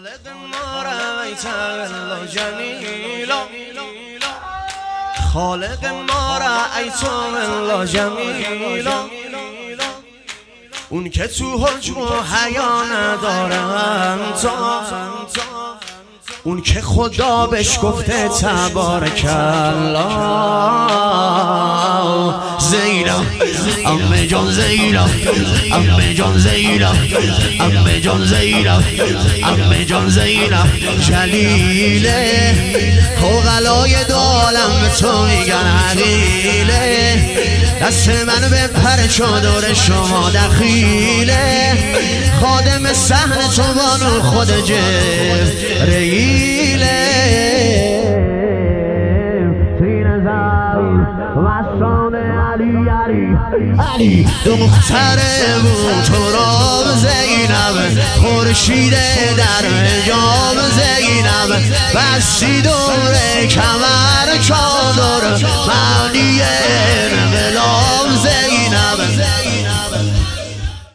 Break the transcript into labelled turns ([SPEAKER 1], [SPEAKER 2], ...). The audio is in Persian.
[SPEAKER 1] خالق ما رأیت الا جمیلا، خالق ما رأیت الا جمیلا، اون که تو حجم و حیا ندارم تا، اون که خدا بهش گفته تبارک الله. زینب عمه جان، زینب عمه جان، زینب عمه جان، زینب عمه جان، زینب جلیله فوقلای دو عالم به تو میگن عقیله، دست من به پر چادر شما دخیله، خادم صحن تو بانو خود جبرئیله، سینه زن وستان علی دختر بود تو را زینب، خورشید در حجاب زینب، بستی دور کمر چار